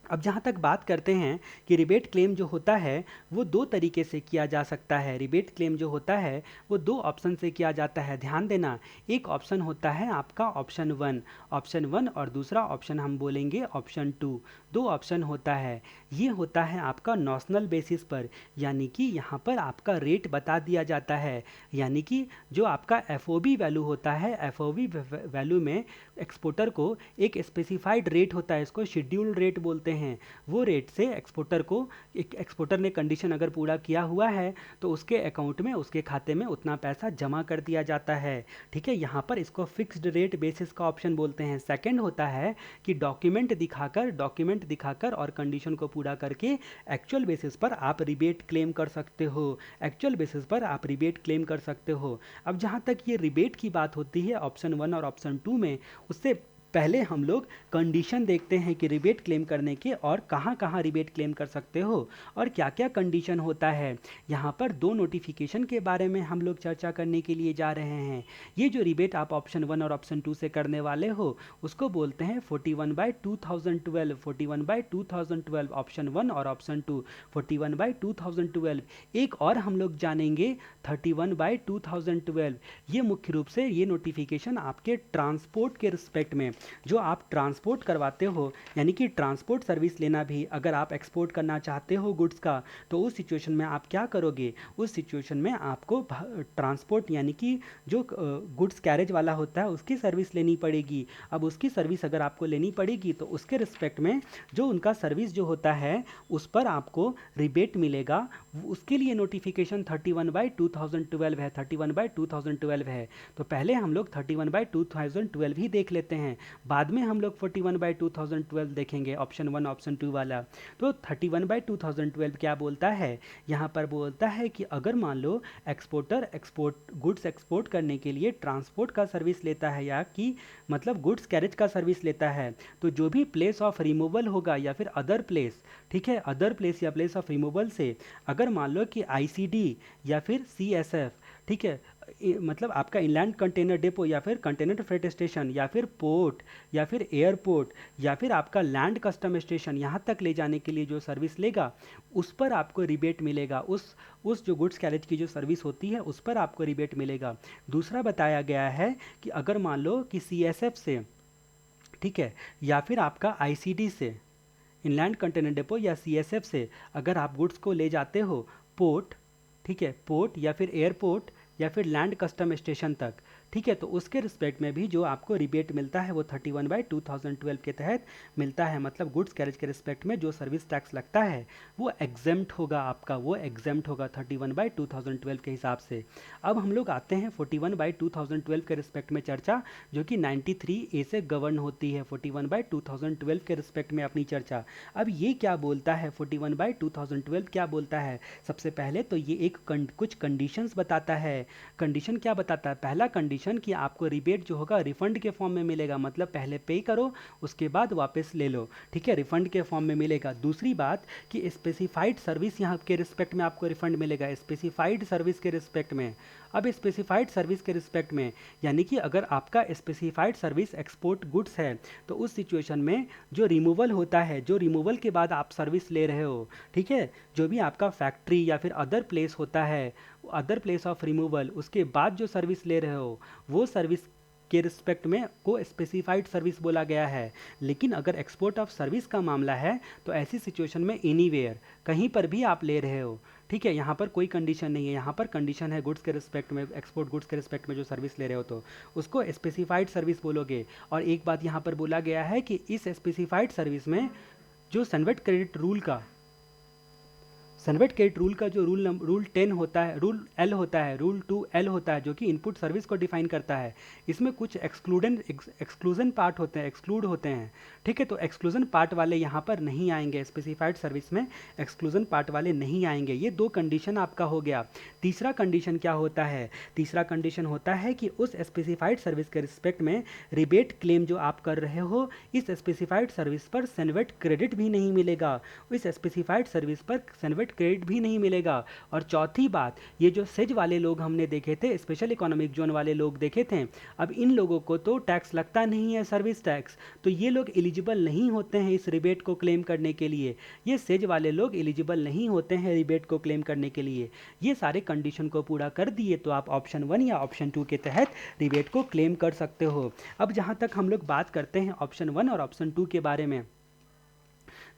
अब जहाँ तक बात करते हैं कि रिबेट क्लेम जो होता है वो दो तरीके से किया जा सकता है, रिबेट क्लेम जो होता है वो दो ऑप्शन से किया जाता है, ध्यान देना। एक ऑप्शन होता है आपका ऑप्शन वन और दूसरा ऑप्शन हम बोलेंगे ऑप्शन 2। दो ऑप्शन होता है, ये होता है आपका नॉशनल बेसिस पर, यानी कि यहाँ पर आपका रेट बता दिया जाता है, यानी कि जो आपका एफओबी वैल्यू होता है, एफओबी वैल्यू में एक्सपोर्टर को एक स्पेसिफाइड रेट होता है, इसको शेड्यूल्ड रेट बोलते हैं। वो रेट से एक्सपोर्टर ने कंडीशन अगर पूरा किया हुआ है तो उसके अकाउंट में, उसके खाते में उतना पैसा जमा कर दिया जाता है, ठीक है, यहाँ पर इसको फिक्स्ड रेट बेसिस का ऑप्शन बोलते हैं। सेकंड होता है कि डॉक्यूमेंट दिखाकर और कंडीशन को पूरा करके एक्चुअल बेसिस पर आप रिबेट क्लेम कर सकते हो, एक्चुअल बेसिस पर आप रिबेट क्लेम कर सकते हो। अब जहाँ तक ये रिबेट की बात होती है ऑप्शन 1 और ऑप्शन 2 में, उससे पहले हम लोग कंडीशन देखते हैं कि रिबेट क्लेम करने के और कहाँ कहाँ रिबेट क्लेम कर सकते हो और क्या क्या कंडीशन होता है। यहाँ पर दो नोटिफिकेशन के बारे में हम लोग चर्चा करने के लिए जा रहे हैं। ये जो रिबेट आप ऑप्शन 1 और ऑप्शन 2 से करने वाले हो उसको बोलते हैं 41/2012, 41/2012 ऑप्शन 1 और ऑप्शन 2, 41/2012। एक और हम लोग जानेंगे 31/2012। ये मुख्य रूप से ये नोटिफिकेशन आपके ट्रांसपोर्ट के रिस्पेक्ट में, जो आप ट्रांसपोर्ट करवाते हो, यानी कि ट्रांसपोर्ट सर्विस लेना भी, अगर आप एक्सपोर्ट करना चाहते हो गुड्स का, तो उस सिचुएशन में आप क्या करोगे, उस सिचुएशन में आपको ट्रांसपोर्ट यानी कि जो गुड्स कैरेज वाला होता है उसकी सर्विस लेनी पड़ेगी। अब उसकी सर्विस अगर आपको लेनी पड़ेगी तो उसके रिस्पेक्ट में जो उनका सर्विस जो होता है उस पर आपको रिबेट मिलेगा, उसके लिए नोटिफिकेशन 31/2012 है, 31/2012 है। तो पहले हम लोग 31/2012 ही देख लेते हैं, बाद में हम लोग 41/2012 देखेंगे, ऑप्शन 1 ऑप्शन 2 वाला। तो 31/2012 क्या बोलता है, यहाँ पर बोलता है कि अगर मान लो एक्सपोर्टर गुड्स एक्सपोर्ट करने के लिए ट्रांसपोर्ट का सर्विस लेता है या कि मतलब गुड्स कैरेज का सर्विस लेता है, तो जो भी प्लेस ऑफ रिमूवल होगा या फिर अदर प्लेस, ठीक है, अदर प्लेस या प्लेस ऑफ रिमूवल से अगर मान लो कि आईसीडी या फिर सीएसएफ, ठीक है, मतलब आपका इनलैंड कंटेनर डिपो या फिर कंटेनर फ्रेट स्टेशन या फिर पोर्ट या फिर एयरपोर्ट या फिर आपका लैंड कस्टम स्टेशन, यहाँ तक ले जाने के लिए जो सर्विस लेगा उस पर आपको रिबेट मिलेगा, उस जो गुड्स कैरेज की जो सर्विस होती है उस पर आपको रिबेट मिलेगा। दूसरा बताया गया है कि अगर मान लो कि सीएसएफ से, ठीक है, या फिर आपका आईसीडी से, इनलैंड कंटेनर डिपो या सीएसएफ से अगर आप गुड्स को ले जाते हो पोर्ट, ठीक है, पोर्ट या फिर एयरपोर्ट या फिर लैंड कस्टम स्टेशन तक, ठीक है, तो उसके रिस्पेक्ट में भी जो आपको रिबेट मिलता है वो 31/2012 के तहत मिलता है। मतलब गुड्स कैरेज के रिस्पेक्ट में जो सर्विस टैक्स लगता है वो एग्जेम्प्ट होगा आपका, वो एग्जेम्प्ट होगा 31/2012 के हिसाब से। अब हम लोग आते हैं 41/2012 के रिस्पेक्ट में चर्चा, जो कि 93A से गवर्न होती है, 41/2012 के रिस्पेक्ट में अपनी चर्चा। अब ये क्या बोलता है 41/2012 क्या बोलता है, सबसे पहले तो ये एक कुछ कंडीशंस बताता है। कंडीशन क्या बताता है, पहला कंडीशन कंडीशन कि आपको रिबेट जो होगा रिफंड के फॉर्म में मिलेगा, मतलब पहले पे करो उसके बाद वापस ले लो, ठीक है, रिफंड के फॉर्म में मिलेगा। दूसरी बात कि स्पेसिफाइड सर्विस यहाँ के रिस्पेक्ट में आपको रिफंड मिलेगा, स्पेसिफाइड सर्विस के रिस्पेक्ट में। अब स्पेसिफाइड सर्विस के रिस्पेक्ट में यानी कि अगर आपका स्पेसिफाइड सर्विस एक्सपोर्ट गुड्स है तो उस सिचुएशन में जो रिमूवल होता है, जो रिमूवल के बाद आप सर्विस ले रहे हो, ठीक है, जो भी आपका फैक्ट्री या फिर अदर प्लेस होता है, अदर प्लेस ऑफ रिमूवल, उसके बाद जो सर्विस ले रहे हो वो सर्विस के रिस्पेक्ट में को स्पेसिफाइड सर्विस बोला गया है। लेकिन अगर एक्सपोर्ट ऑफ सर्विस का मामला है तो ऐसी सिचुएशन में एनीवेयर, कहीं पर भी आप ले रहे हो, ठीक है, यहाँ पर कोई कंडीशन नहीं है, यहाँ पर कंडीशन है गुड्स के रिस्पेक्ट में, एक्सपोर्ट गुड्स के रिस्पेक्ट में जो सर्विस ले रहे हो तो उसको स्पेसिफाइड सर्विस बोलोगे। और एक बात यहाँ पर बोला गया है कि इस स्पेसिफाइड सर्विस में जो सनवेट क्रेडिट रूल का, सनवेट क्रेडिट रूल का जो रूल 10 होता है, रूल एल होता है, रूल 2L होता है, जो कि इनपुट सर्विस को डिफाइन करता है, इसमें कुछ एक्सक्लूजन पार्ट होते हैं, एक्सक्लूड होते हैं, ठीक है, तो एक्सक्लूजन पार्ट वाले यहाँ पर नहीं आएंगे, स्पेसिफाइड सर्विस में एक्सक्लूजन पार्ट वाले नहीं आएंगे। ये दो कंडीशन आपका हो गया। तीसरा कंडीशन क्या होता है? तीसरा कंडीशन होता है कि उस स्पेसिफाइड सर्विस के रिस्पेक्ट में रिबेट क्लेम जो आप कर रहे हो, इस स्पेसिफाइड सर्विस पर सनवेट क्रेडिट भी नहीं मिलेगा, इस स्पेसिफाइड सर्विस पर सनवेट क्रेडिट भी नहीं मिलेगा। और चौथी बात, ये जो सेज वाले लोग हमने देखे थे, स्पेशल इकोनॉमिक जोन वाले लोग देखे थे, अब इन लोगों को तो टैक्स लगता नहीं है, सर्विस टैक्स, तो ये लोग एलिजिबल नहीं होते हैं इस रिबेट को क्लेम करने के लिए। ये सेज वाले लोग एलिजिबल नहीं होते हैं रिबेट को क्लेम करने के लिए। ये सारे कंडीशन को पूरा कर दिए तो आप ऑप्शन 1 या ऑप्शन 2 के तहत रिबेट को क्लेम कर सकते हो। अब जहाँ तक हम लोग बात करते हैं ऑप्शन 1 और ऑप्शन 2 के बारे में,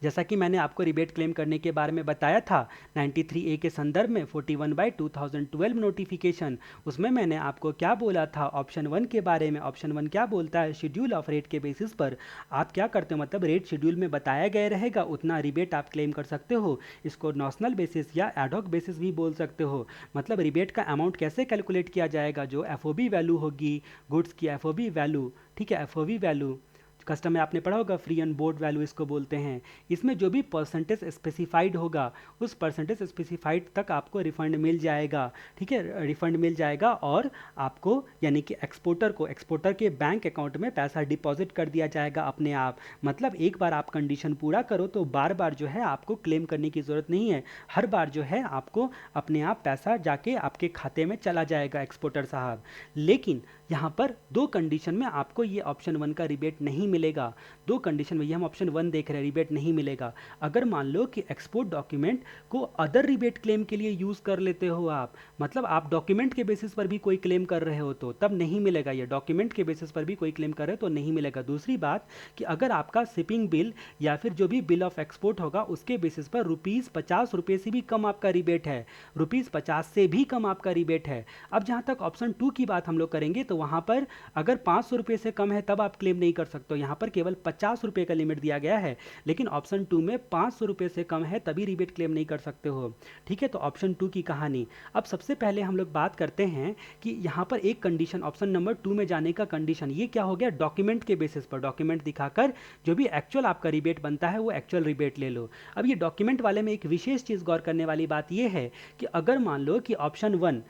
जैसा कि मैंने आपको रिबेट क्लेम करने के बारे में बताया था 93A के संदर्भ में 41/2012 नोटिफिकेशन, उसमें मैंने आपको क्या बोला था ऑप्शन 1 के बारे में। ऑप्शन 1 क्या बोलता है? शेड्यूल ऑफ रेट के बेसिस पर आप क्या करते हो, मतलब रेट शेड्यूल में बताया गया रहेगा उतना रिबेट आप क्लेम कर सकते हो। इसको नॉशनल बेसिस या एडहॉक बेसिस भी बोल सकते हो। मतलब रिबेट का अमाउंट कैसे कैलकुलेट किया जाएगा? जो एफओबी वैल्यू होगी गुड्स की, एफओबी वैल्यू, ठीक है, एफओबी वैल्यू कस्टम में आपने पढ़ा होगा, फ्री एंड बोर्ड वैल्यू इसको बोलते हैं। इसमें जो भी परसेंटेज स्पेसिफाइड होगा उस परसेंटेज स्पेसिफाइड तक आपको रिफंड मिल जाएगा, ठीक है, रिफंड मिल जाएगा और आपको यानी कि एक्सपोर्टर को, एक्सपोर्टर के बैंक अकाउंट में पैसा डिपॉजिट कर दिया जाएगा अपने आप। मतलब एक बार आप कंडीशन पूरा करो तो बार बार जो है आपको क्लेम करने की ज़रूरत नहीं है, हर बार जो है आपको अपने आप पैसा जाके आपके खाते में चला जाएगा एक्सपोर्टर साहब। लेकिन यहाँ पर दो कंडीशन में आपको ये ऑप्शन 1 का रिबेट नहीं मिलेगा। दो कंडीशन में, ये हम ऑप्शन 1 देख रहे हैं, रिबेट नहीं मिलेगा। अगर मान लो कि एक्सपोर्ट डॉक्यूमेंट को अदर रिबेट क्लेम के लिए यूज़ कर लेते हो आप, मतलब आप डॉक्यूमेंट के बेसिस पर भी कोई क्लेम कर रहे हो तो तब नहीं मिलेगा। ये डॉक्यूमेंट के बेसिस पर भी कोई क्लेम कर रहे हो तो नहीं मिलेगा। दूसरी बात कि अगर आपका शिपिंग बिल या फिर जो भी बिल ऑफ एक्सपोर्ट होगा उसके बेसिस पर ₹50 से भी कम आपका रिबेट है, ₹50 से भी कम आपका रिबेट है। अब जहाँ तक ऑप्शन 2 की बात हम लोग करेंगे तो वहाँ पर अगर ₹500 से कम है तब आप क्लेम नहीं कर सकते हो, यहाँ पर केवल ₹50 का लिमिट दिया गया है। लेकिन ऑप्शन 2 में ₹500 से कम है तभी रिबेट क्लेम नहीं कर सकते हो, ठीक है। तो ऑप्शन 2 की कहानी। अब सबसे पहले हम लोग बात करते हैं कि यहाँ पर एक कंडीशन ऑप्शन नंबर 2 में जाने का कंडीशन ये क्या हो गया, डॉक्यूमेंट के बेसिस पर, डॉक्यूमेंट दिखाकर जो भी एक्चुअल आपका रिबेट बनता है वो एक्चुअल रिबेट ले लो। अब ये डॉक्यूमेंट वाले में एक विशेष चीज़ गौर करने वाली बात ये है कि अगर मान लो कि ऑप्शन 1,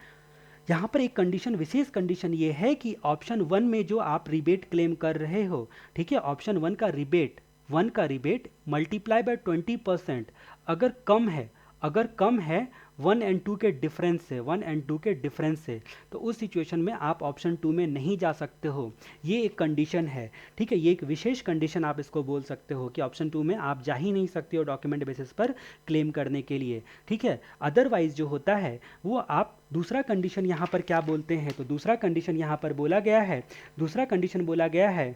यहाँ पर एक कंडीशन, विशेष कंडीशन ये है कि ऑप्शन 1 में जो आप रिबेट क्लेम कर रहे हो, ठीक है, ऑप्शन 1 का रिबेट मल्टीप्लाई बाय 20% अगर कम है, अगर कम है 1 और 2 के डिफरेंस से, 1 और 2 के डिफरेंस से, तो उस सिचुएशन में आप ऑप्शन 2 में नहीं जा सकते हो। ये एक कंडीशन है, ठीक है, ये एक विशेष कंडीशन आप इसको बोल सकते हो कि ऑप्शन 2 में आप जा ही नहीं सकते हो डॉक्यूमेंट बेसिस पर क्लेम करने के लिए, ठीक है। अदरवाइज जो होता है वो आप दूसरा कंडीशन यहाँ पर क्या बोलते हैं, तो दूसरा कंडीशन यहाँ पर बोला गया है, दूसरा कंडीशन बोला गया है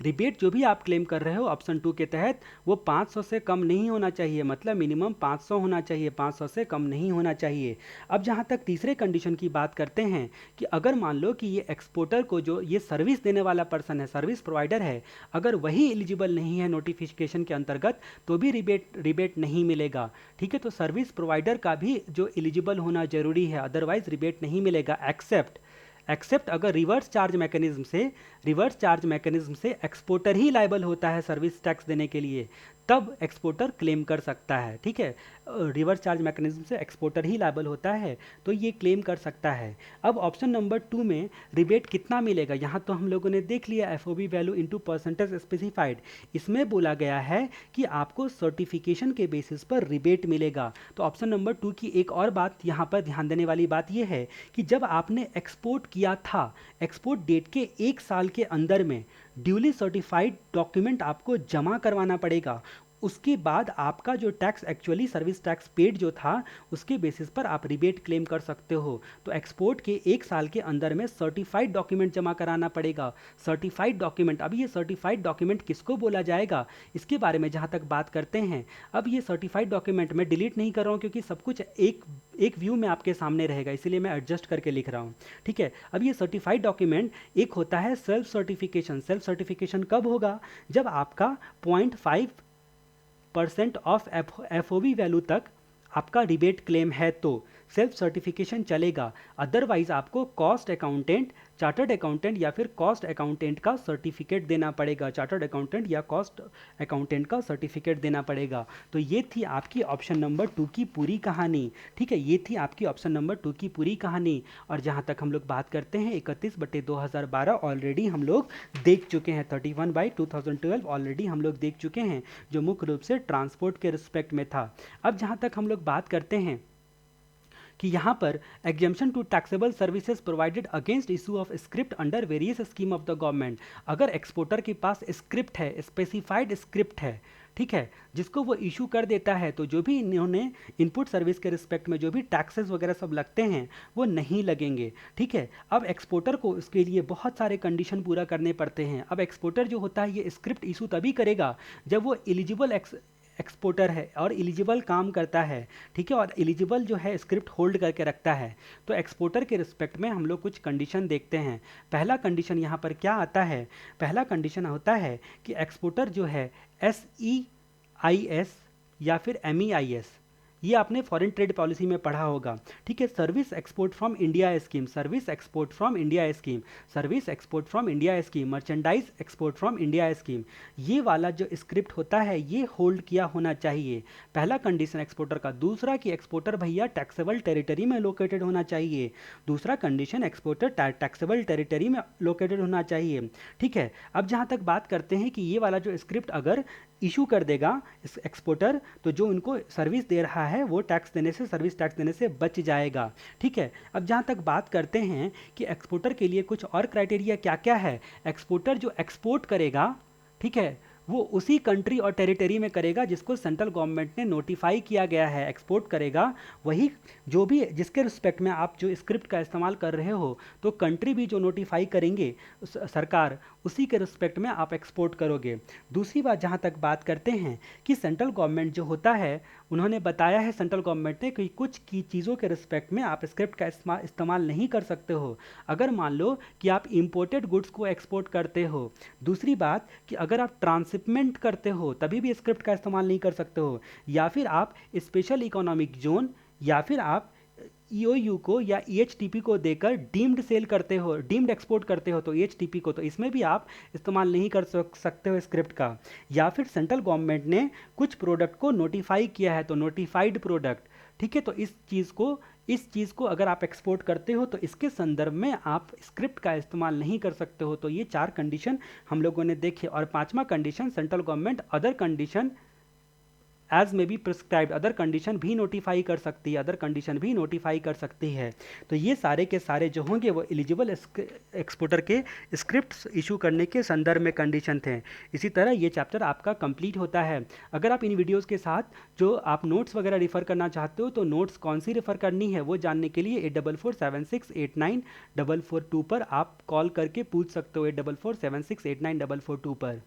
रिबेट जो भी आप क्लेम कर रहे हो ऑप्शन 2 के तहत वो 500 से कम नहीं होना चाहिए, मतलब मिनिमम 500 होना चाहिए, 500 से कम नहीं होना चाहिए। अब जहाँ तक तीसरे कंडीशन की बात करते हैं कि अगर मान लो कि ये एक्सपोर्टर को जो ये सर्विस देने वाला पर्सन है, सर्विस प्रोवाइडर है, अगर वही एलिजिबल नहीं है नोटिफिकेशन के अंतर्गत तो भी रिबेट नहीं मिलेगा, ठीक है। तो सर्विस प्रोवाइडर का भी जो एलिजिबल होना जरूरी है, अदरवाइज रिबेट नहीं मिलेगा। एक्सेप्ट अगर रिवर्स चार्ज मैकेनिज्म से एक्सपोर्टर ही लायबल होता है सर्विस टैक्स देने के लिए, तब एक्सपोर्टर क्लेम कर सकता है। ठीक है, रिवर्स चार्ज मैकेनिज्म से एक्सपोर्टर ही लायबल होता है, तो ये क्लेम कर सकता है। अब ऑप्शन नंबर 2 में रिबेट कितना मिलेगा, यहाँ तो हम लोगों ने देख लिया, FOB value into percentage specified. इसमें बोला गया है कि आपको सर्टिफिकेशन के बेसिस पर रिबेट मिलेगा। तो ऑप्शन नंबर 2 की एक और बात यहाँ पर ध्यान देने वाली बात यह है कि जब आपने एक्सपोर्ट किया था, एक्सपोर्ट डेट के 1 साल के अंदर में ड्यूली सर्टिफाइड डॉक्यूमेंट आपको जमा करवाना पड़ेगा। उसके बाद आपका जो tax actually service tax paid जो था, उसके बेसिस पर आप रिबेट क्लेम कर सकते हो। तो एक्सपोर्ट के 1 साल के अंदर में सर्टिफाइड डॉक्यूमेंट जमा कराना पड़ेगा। सर्टिफाइड डॉक्यूमेंट, अब ये सर्टिफाइड डॉक्यूमेंट किसको बोला जाएगा, इसके बारे में जहाँ तक बात करते हैं। अब ये सर्टिफाइड डॉक्यूमेंट मैं डिलीट नहीं कर रहा हूँ क्योंकि सब कुछ एक व्यू में आपके सामने रहेगा, इसीलिए मैं एडजस्ट करके लिख रहा हूँ। ठीक है, अब ये सर्टिफाइड डॉक्यूमेंट एक होता है सेल्फ सर्टिफिकेशन। सेल्फ सर्टिफिकेशन कब होगा, जब आपका 0.5% ऑफ एफओबी वैल्यू तक आपका रिबेट क्लेम है तो सेल्फ सर्टिफिकेशन चलेगा। अदरवाइज आपको कॉस्ट अकाउंटेंट, चार्टर्ड अकाउंटेंट या फिर कॉस्ट अकाउंटेंट का सर्टिफिकेट देना पड़ेगा। चार्टर्ड अकाउंटेंट या कॉस्ट अकाउंटेंट का सर्टिफिकेट देना पड़ेगा। तो ये थी आपकी ऑप्शन नंबर 2 की पूरी कहानी। ठीक है, ये थी आपकी ऑप्शन नंबर 2 की पूरी कहानी। और जहाँ तक हम लोग बात करते हैं 31/2012 ऑलरेडी हम लोग देख चुके हैं। 31/2012 ऑलरेडी हम लोग देख चुके हैं, जो मुख्य रूप से ट्रांसपोर्ट के रिस्पेक्ट में था। अब जहाँ तक हम लोग बात करते हैं कि यहाँ पर exemption to taxable services provided against issue of script under various scheme of the government. अगर एक्सपोर्टर के पास स्क्रिप्ट है, स्पेसिफाइड स्क्रिप्ट है, ठीक है, जिसको वो इशू कर देता है, तो जो भी इन्होंने इनपुट सर्विस के रिस्पेक्ट में जो भी टैक्सेस वगैरह सब लगते हैं वो नहीं लगेंगे। ठीक है, अब एक्सपोर्टर को इसके लिए बहुत सारे कंडीशन पूरा करने पड़ते हैं। अब एक्सपोर्टर जो होता है ये स्क्रिप्ट इशू तभी करेगा जब वो एलिजिबल एक्सपोर्टर है और एलिजिबल काम करता है। ठीक है, और एलिजिबल जो है स्क्रिप्ट होल्ड करके रखता है। तो एक्सपोर्टर के रिस्पेक्ट में हम लोग कुछ कंडीशन देखते हैं। पहला कंडीशन यहाँ पर क्या आता है, पहला कंडीशन होता है कि एक्सपोर्टर जो है SEIS या फिर MEIS, ये आपने फॉरेन ट्रेड पॉलिसी में पढ़ा होगा। ठीक है, service export from India scheme, service export from India scheme, service export from India scheme, merchandise export from India scheme, ये वाला जो स्क्रिप्ट होता है ये होल्ड किया होना चाहिए। पहला कंडीशन एक्सपोर्टर का। दूसरा कि एक्सपोर्टर भैया टैक्सेबल टेरिटरी में लोकेटेड होना चाहिए। दूसरा कंडीशन एक्सपोर्टर टैक्सेबल टेरिटरी में लोकेटेड होना चाहिए। ठीक है, अब जहाँ तक बात करते हैं कि ये वाला जो स्क्रिप्ट अगर इशू कर देगा इस एक्सपोर्टर, तो जो उनको सर्विस दे रहा है वो टैक्स देने से, सर्विस टैक्स देने से बच जाएगा। ठीक है, अब जहाँ तक बात करते हैं कि एक्सपोर्टर के लिए कुछ और क्राइटेरिया क्या क्या है। एक्सपोर्टर जो एक्सपोर्ट करेगा, ठीक है, वो उसी कंट्री और टेरिटरी में करेगा जिसको सेंट्रल गवर्नमेंट ने नोटिफाई किया गया है। एक्सपोर्ट करेगा वही, जो भी जिसके रिस्पेक्ट में आप जो स्क्रिप्ट का इस्तेमाल कर रहे हो, तो कंट्री भी जो नोटिफाई करेंगे सरकार, उसी के रिस्पेक्ट में आप एक्सपोर्ट करोगे। दूसरी बात जहाँ तक बात करते हैं कि सेंट्रल गवर्नमेंट जो होता है, उन्होंने बताया है सेंट्रल गवर्नमेंट ने कि कुछ की चीज़ों के रिस्पेक्ट में आप स्क्रिप्ट का इस्तेमाल नहीं कर सकते हो। अगर मान लो कि आप इंपोर्टेड गुड्स को एक्सपोर्ट करते हो। दूसरी बात कि अगर आप ट्रांसशिपमेंट करते हो तभी भी स्क्रिप्ट का इस्तेमाल नहीं कर सकते हो। या फिर आप स्पेशल इकोनॉमिक जोन या फिर आप EOU को या EHTP को देकर डीम्ड सेल करते हो, डीम्ड एक्सपोर्ट करते हो, तो EHTP को, तो इसमें भी आप इस्तेमाल नहीं कर सकते हो स्क्रिप्ट का। या फिर सेंट्रल गवर्नमेंट ने कुछ प्रोडक्ट को नोटिफाई किया है, तो नोटिफाइड प्रोडक्ट। ठीक है, तो इस चीज़ को अगर आप एक्सपोर्ट करते हो तो इसके संदर्भ में आप स्क्रिप्ट का इस्तेमाल नहीं कर सकते हो। तो ये 4 कंडीशन हम लोगों ने देखे। और 5वां condition, central government other condition as may be prescribed, other condition भी नोटिफाई कर सकती है, अदर कंडीशन भी नोटिफाई कर सकती है। तो ये सारे के सारे जो होंगे वो एलिजिबल एक्सपोर्टर के स्क्रिप्ट इशू करने के संदर्भ में कंडीशन थे। इसी तरह ये चैप्टर आपका कंप्लीट होता है। अगर आप इन वीडियोस के साथ जो आप नोट्स वगैरह रिफ़र करना चाहते हो, तो नोट्स कौन सी रिफ़र करनी है वो जानने के लिए 8447689442 पर आप कॉल करके पूछ सकते हो, 8447689442 पर।